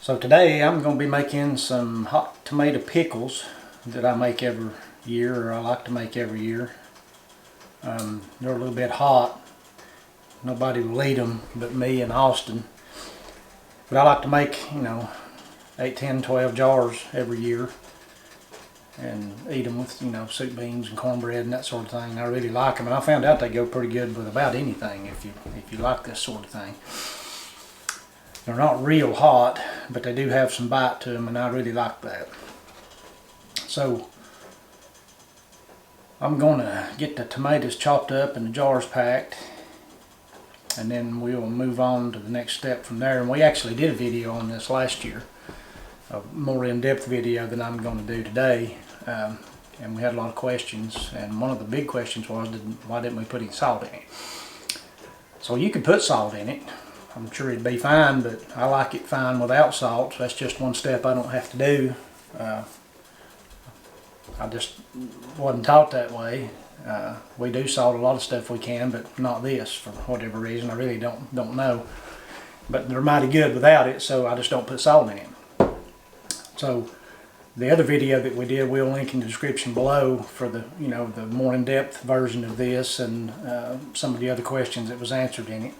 So today I'm going to be making some hot tomato pickles that I make every year, or I like to make every year. They're a little bit hot. Nobody will eat them but me and Austin. But I like to make, 8, 10, 12 jars every year and eat them with, soup beans and cornbread and that sort of thing. I really like them, and I found out they go pretty good with about anything if you like this sort of thing. They're not real hot, but they do have some bite to them, and I really like that. So I'm going to get the tomatoes chopped up and the jars packed, and then we'll move on to the next step from there. And we actually did a video on this last year, a more in-depth video than I'm going to do today, and we had a lot of questions, and one of the big questions was why didn't we put any salt in it. So you could put salt in it. I'm sure it'd be fine, but I like it fine without salt, so that's just one step I don't have to do. I just wasn't taught that way. We do salt a lot of stuff we can, but not this for whatever reason. I really don't know. But they're mighty good without it, so I just don't put salt in it. So the other video that we did, we'll link in the description below for the the more in-depth version of this and some of the other questions that was answered in it.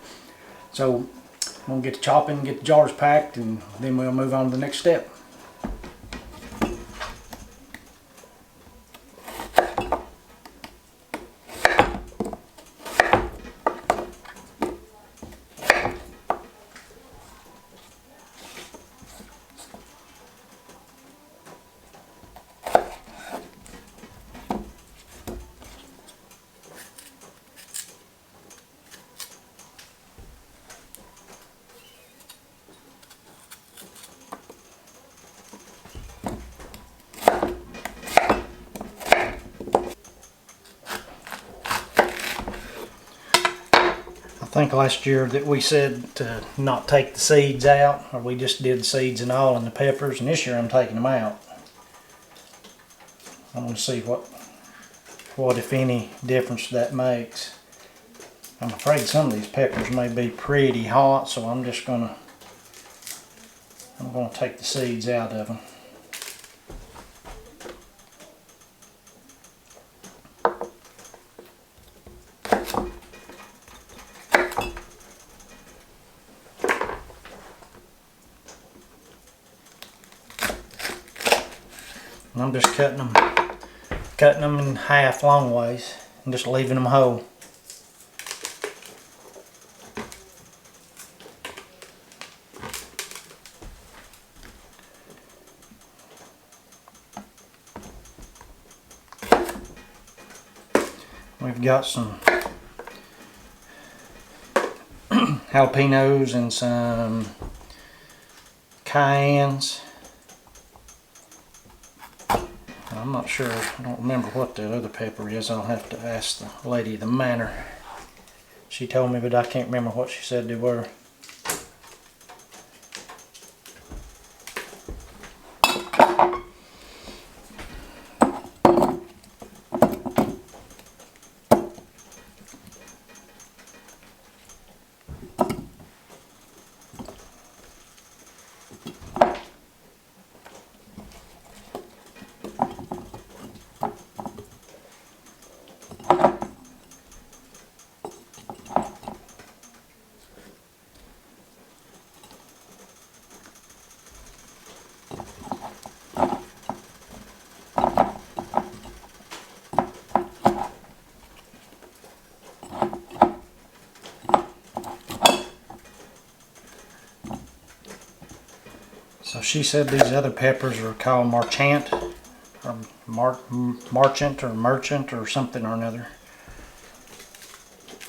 So I'm going to get to chopping, get the jars packed, and then we'll move on to the next step. I think last year that we said to not take the seeds out, or we just did the seeds and all in the peppers, and this year I'm taking them out. I want to see what if any difference that makes. I'm afraid some of these peppers may be pretty hot, so I'm gonna take the seeds out of them. And I'm just cutting them in half long ways and just leaving them whole. We've got some jalapenos and some cayennes. I'm not sure, I don't remember what the other pepper is. I'll have to ask the lady at the manor. She told me, but I can't remember what she said they were. So she said these other peppers are called Marchant, or Marchant, or Merchant, or something or another.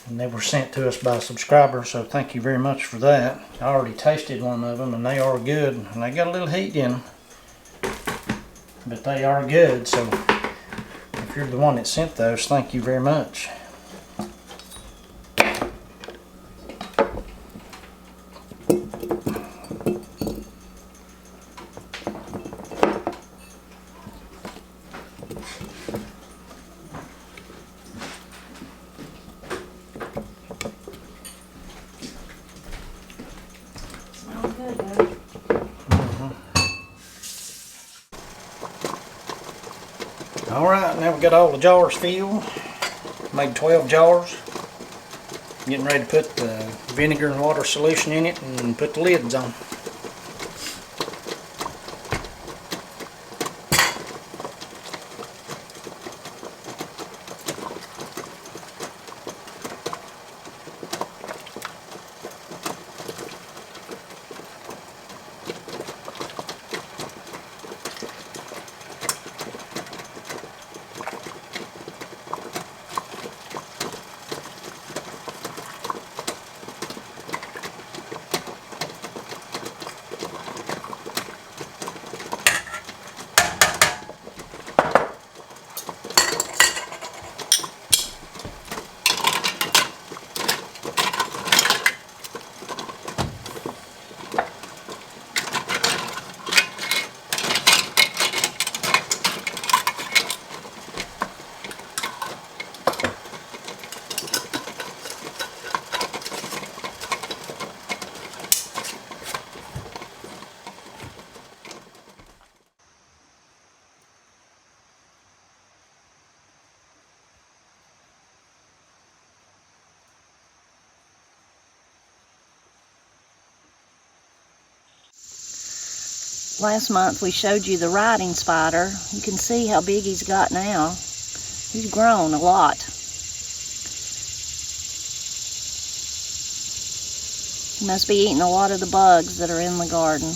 And they were sent to us by a subscriber, so thank you very much for that. I already tasted one of them, and they are good. And they got a little heat in them, but they are good. So if you're the one that sent those, thank you very much. Alright, now we got all the jars filled. Made 12 jars. Getting ready to put the vinegar and water solution in it and put the lids on. Last month we showed you the riding spider. You can see how big he's got now. He's grown a lot. He must be eating a lot of the bugs that are in the garden.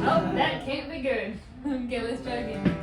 Oh, that can't be good. Okay, let's try again.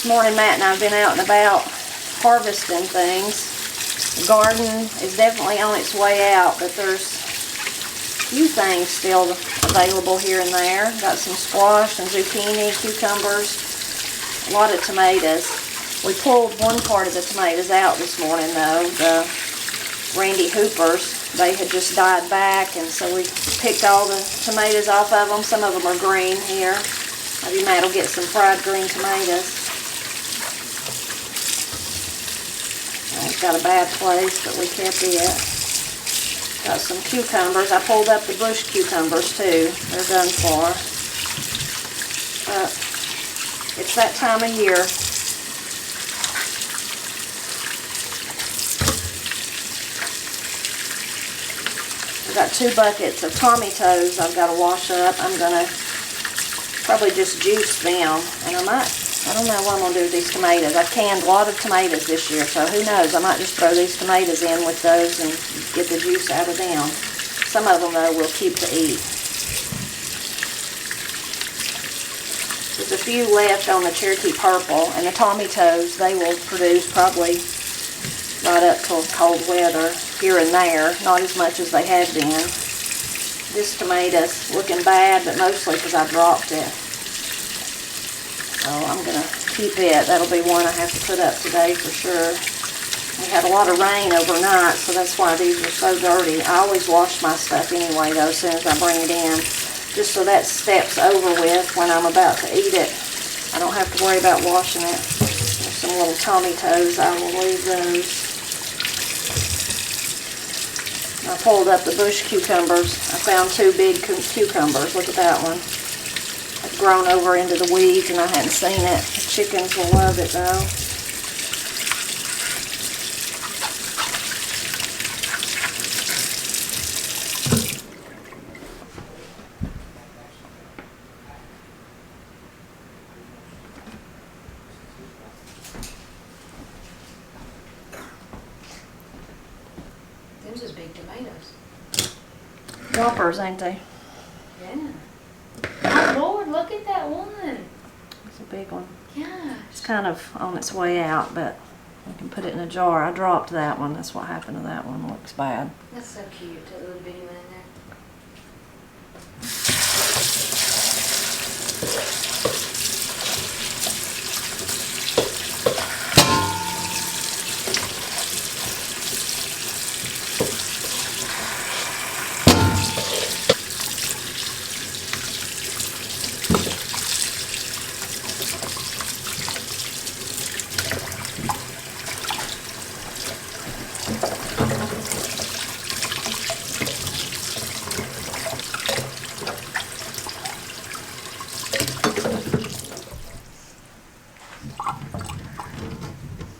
This morning Matt and I have been out and about harvesting things. The garden is definitely on its way out, but there's few things still available here and there. Got some squash and zucchini, cucumbers, a lot of tomatoes. We pulled one part of the tomatoes out this morning though, the Randy Hoopers. They had just died back, and so we picked all the tomatoes off of them. Some of them are green here. Maybe Matt will get some fried green tomatoes. It's got a bad place, but we kept it. Got some cucumbers. I pulled up the bush cucumbers too. They're done for. It's that time of year. I've got 2 buckets of tomatoes I've got to wash up. I'm going to probably just juice them. And I don't know what I'm going to do with these tomatoes. I've canned a lot of tomatoes this year, so who knows. I might just throw these tomatoes in with those and get the juice out of them. Some of them, though, we'll keep to eat. There's a few left on the Cherokee Purple, and the tomatoes, they will produce probably right up till cold weather here and there. Not as much as they have been. This tomato's looking bad, but mostly because I dropped it. So I'm going to keep it. That'll be one I have to put up today for sure. We had a lot of rain overnight, so that's why these are so dirty. I always wash my stuff anyway, though, as soon as I bring it in, just so that step's over with when I'm about to eat it. I don't have to worry about washing it. There's some little tomatoes. I will leave those. I pulled up the bush cucumbers. I found 2 big cucumbers. Look at that one. It's grown over into the weeds and I hadn't seen it. The chickens will love it though. Them's just big tomatoes. Whoppers, ain't they? Yeah. Oh Lord, look at that one. It's a big one. Gosh. It's kind of on its way out, but we can put it in a jar. I dropped that one. That's what happened to that one. Looks bad. That's so cute, that little bitty one in there.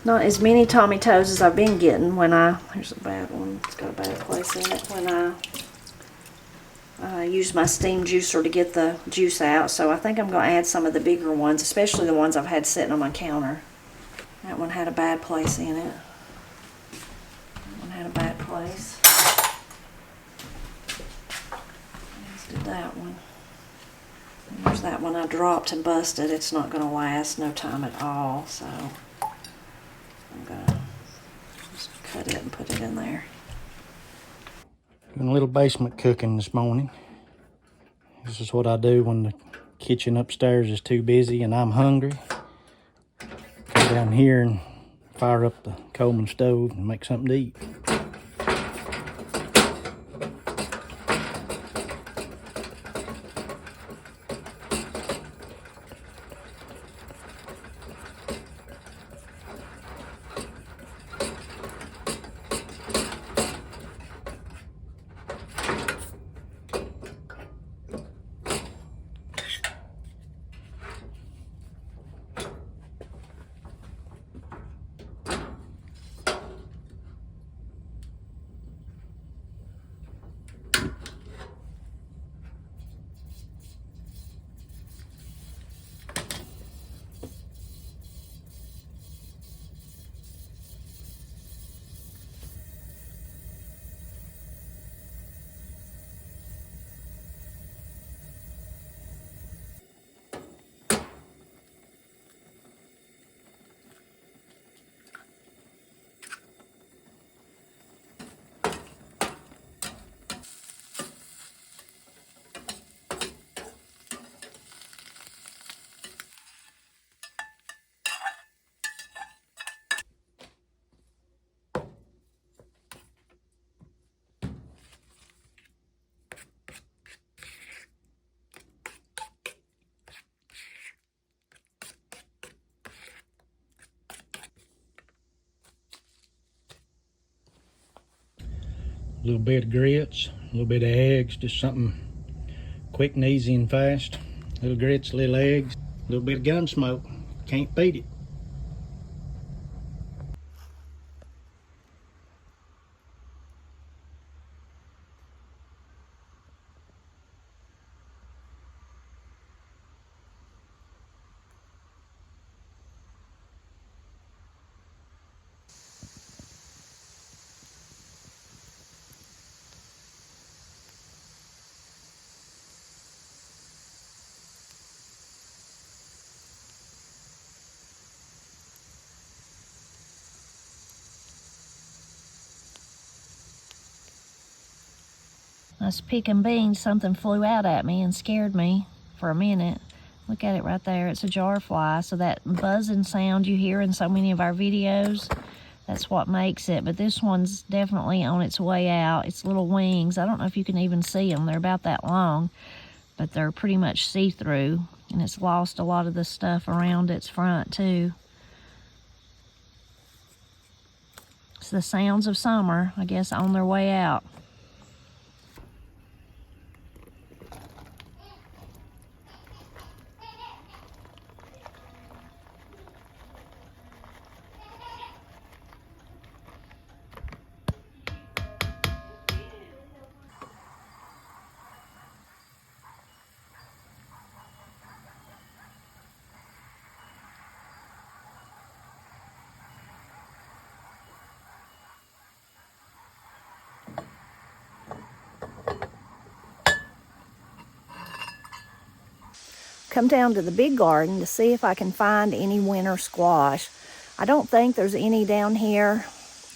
Not as many tomatoes as I've been getting when here's a bad one, it's got a bad place in it, when I use my steam juicer to get the juice out. So I think I'm going to add some of the bigger ones, especially the ones I've had sitting on my counter. That one had a bad place in it. That one had a bad place. Let's do that one. And there's that one I dropped and busted. It's not going to last no time at all, so I'm gonna just cut it and put it in there. Doing a little basement cooking this morning. This is what I do when the kitchen upstairs is too busy and I'm hungry. Go down here and fire up the Coleman stove and make something to eat. little bit of grits, a little bit of eggs, just something quick and easy and fast. Little grits, little eggs, a little bit of gun smoke. Can't beat it. I was picking beans, something flew out at me and scared me for a minute. Look at it right there, it's a jar fly. So that buzzing sound you hear in so many of our videos, that's what makes it. But this one's definitely on its way out. Its little wings, I don't know if you can even see them. They're about that long, but they're pretty much see-through. And it's lost a lot of the stuff around its front too. It's the sounds of summer, I guess, on their way out. Come down to the big garden to see if I can find any winter squash. I don't think there's any down here.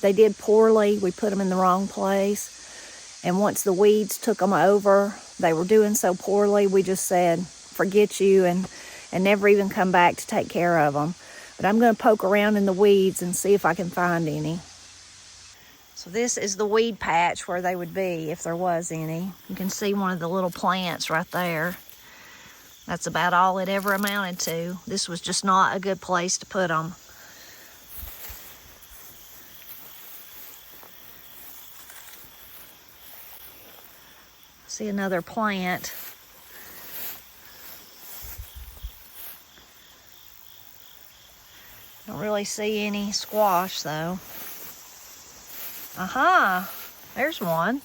They did poorly. We put them in the wrong place. And once the weeds took them over, they were doing so poorly, we just said, forget you, and never even come back to take care of them. But I'm going to poke around in the weeds and see if I can find any. So this is the weed patch where they would be if there was any. You can see one of the little plants right there. That's about all it ever amounted to. This was just not a good place to put them. See another plant. Don't really see any squash though. Aha, there's one.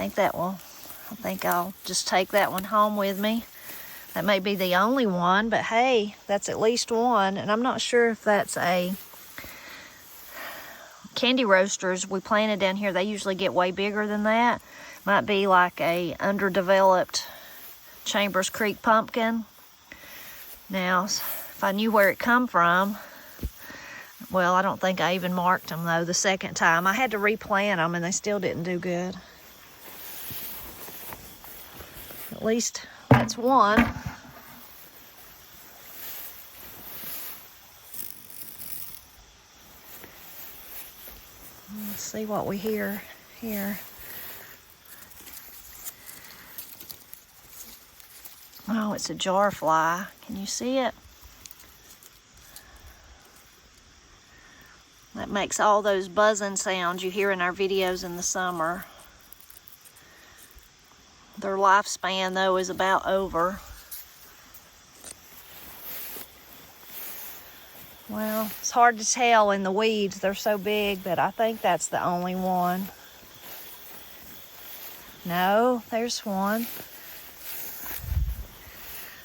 I think I'll just take that one home with me. That may be the only one, but hey, that's at least one. And I'm not sure if that's a candy roasters we planted down here. They usually get way bigger than that. Might be like a underdeveloped Chambers Creek pumpkin. Now, if I knew where it come from, well, I don't think I even marked them though the second time. I had to replant them and they still didn't do good. At least that's one. Let's see what we hear here. Oh, it's a jar fly. Can you see it? That makes all those buzzing sounds you hear in our videos in the summer. Their lifespan, though, is about over. Well, it's hard to tell in the weeds. They're so big, but I think that's the only one. No, there's one.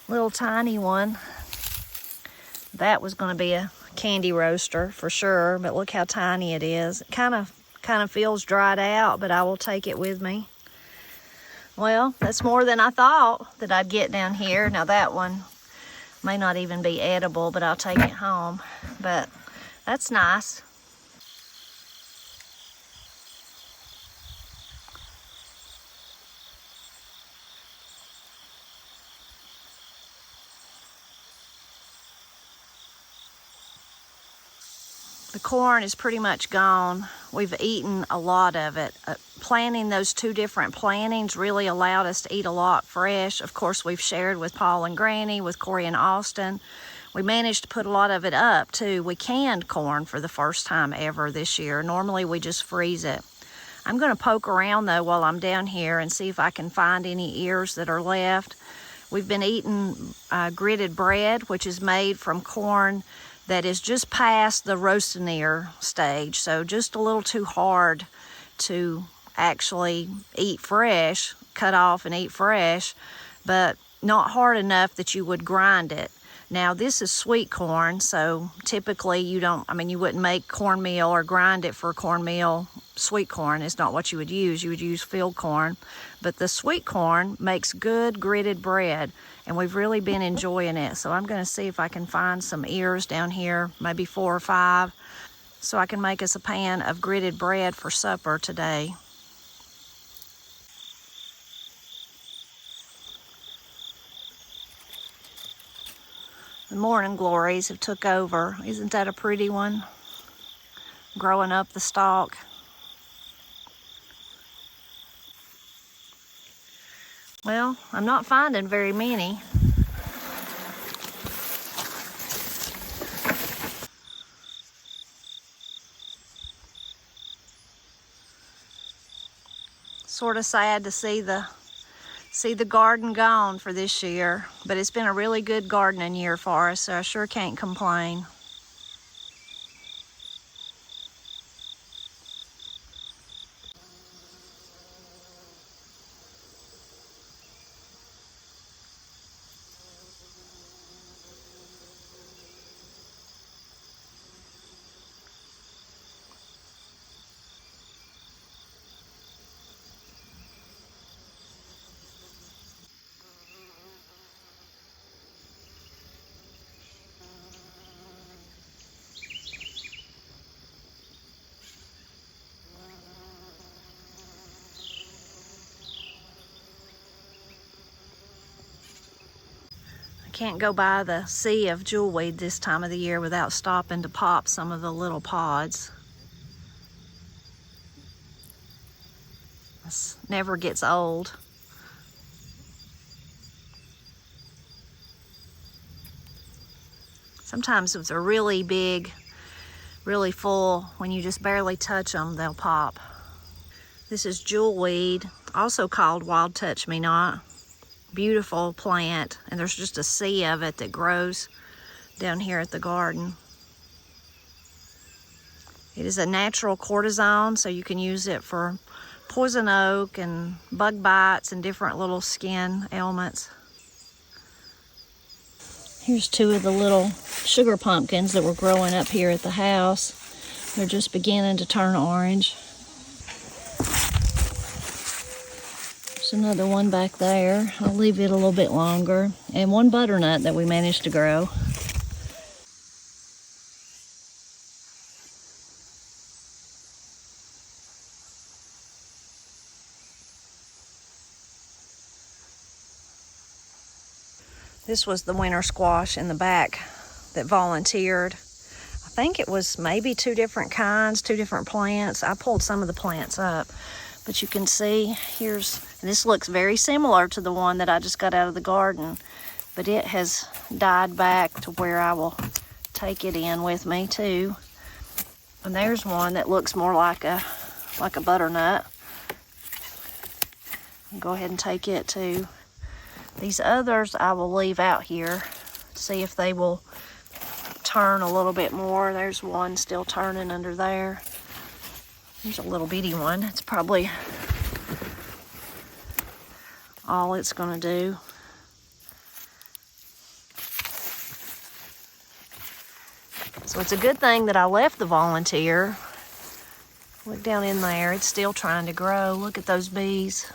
Little tiny one. That was going to be a candy roaster for sure, but look how tiny it is. It kind of feels dried out, but I will take it with me. Well, that's more than I thought that I'd get down here. Now that one may not even be edible, but I'll take it home. But that's nice. The corn is pretty much gone. We've eaten a lot of it. Planting those two different plantings really allowed us to eat a lot fresh. Of course, we've shared with Paul and Granny, with Corey and Austin. We managed to put a lot of it up too. We canned corn for the first time ever this year. Normally we just freeze it. I'm gonna poke around though while I'm down here and see if I can find any ears that are left. We've been eating gritted bread, which is made from corn that is just past the roasting ear stage. So just a little too hard to actually eat fresh, cut off and eat fresh, but not hard enough that you would grind it. Now this is sweet corn, so typically you wouldn't make cornmeal or grind it for cornmeal. Sweet corn is not what you would use. You would use field corn, but the sweet corn makes good gritted bread, and we've really been enjoying it. So I'm gonna see if I can find some ears down here, maybe 4 or 5, so I can make us a pan of gritted bread for supper today. The morning glories have took over. Isn't that a pretty one? Growing up the stalk. Well, I'm not finding very many. Sort of sad to see the garden gone for this year, but it's been a really good gardening year for us, so I sure can't complain. Can't go by the sea of jewelweed this time of the year without stopping to pop some of the little pods. This never gets old. Sometimes if they're really big, really full, when you just barely touch them, they'll pop. This is jewelweed, also called wild touch-me-not. Beautiful plant, and there's just a sea of it that grows down here at the garden. It is a natural cortisone, so you can use it for poison oak and bug bites and different little skin ailments. Here's 2 of the little sugar pumpkins that were growing up here at the house. They're just beginning to turn orange. Another one back there. I'll leave it a little bit longer. And 1 butternut that we managed to grow. This was the winter squash in the back that volunteered. I think it was maybe 2 different kinds, 2 different plants. I pulled some of the plants up. But you can see, this looks very similar to the one that I just got out of the garden, but it has died back to where I will take it in with me too. And there's one that looks more like a butternut. I'll go ahead and take it too. These others I will leave out here, see if they will turn a little bit more. There's one still turning under there. There's a little bitty one. It's probably all it's gonna do. So it's a good thing that I left the volunteer. Look down in there, it's still trying to grow. Look at those bees.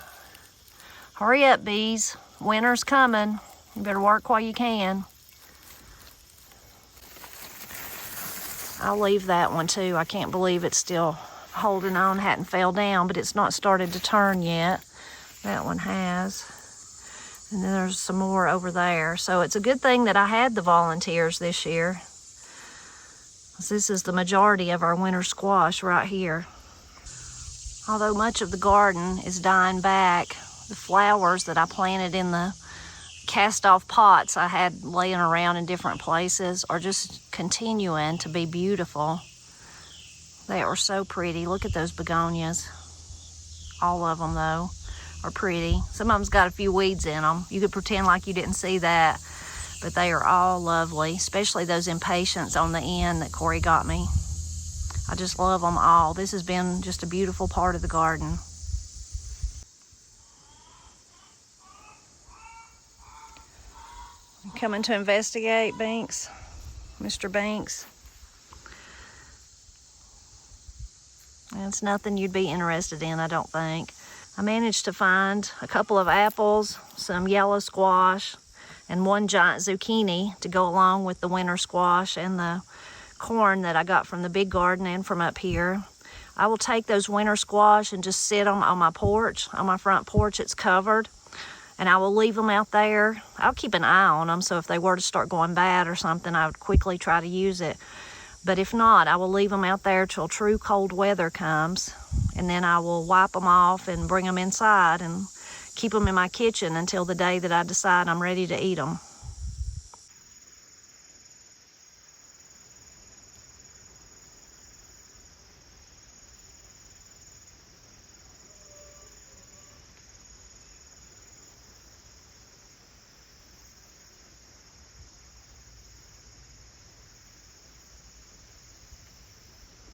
Hurry up, bees. Winter's coming. You better work while you can. I'll leave that one too. I can't believe it's still holding on, hadn't fell down, but it's not started to turn yet. That one has. And then there's some more over there. So it's a good thing that I had the volunteers this year. This is the majority of our winter squash right here. Although much of the garden is dying back, the flowers that I planted in the cast off pots I had laying around in different places are just continuing to be beautiful. They are so pretty. Look at those begonias. All of them though are pretty. Some of them's got a few weeds in them. You could pretend like you didn't see that, but they are all lovely, especially those impatiens on the end that Corey got me. I just love them all. This has been just a beautiful part of the garden. Coming to investigate, Banks? Mr. Banks? It's nothing you'd be interested in, I don't think. I managed to find a couple of apples, some yellow squash, and one giant zucchini to go along with the winter squash and the corn that I got from the big garden and from up here. I will take those winter squash and just sit them on my porch, on my front porch. It's covered. And I will leave them out there. I'll keep an eye on them, so if they were to start going bad or something, I would quickly try to use it. But if not, I will leave them out there till true cold weather comes, and then I will wipe them off and bring them inside and keep them in my kitchen until the day that I decide I'm ready to eat them.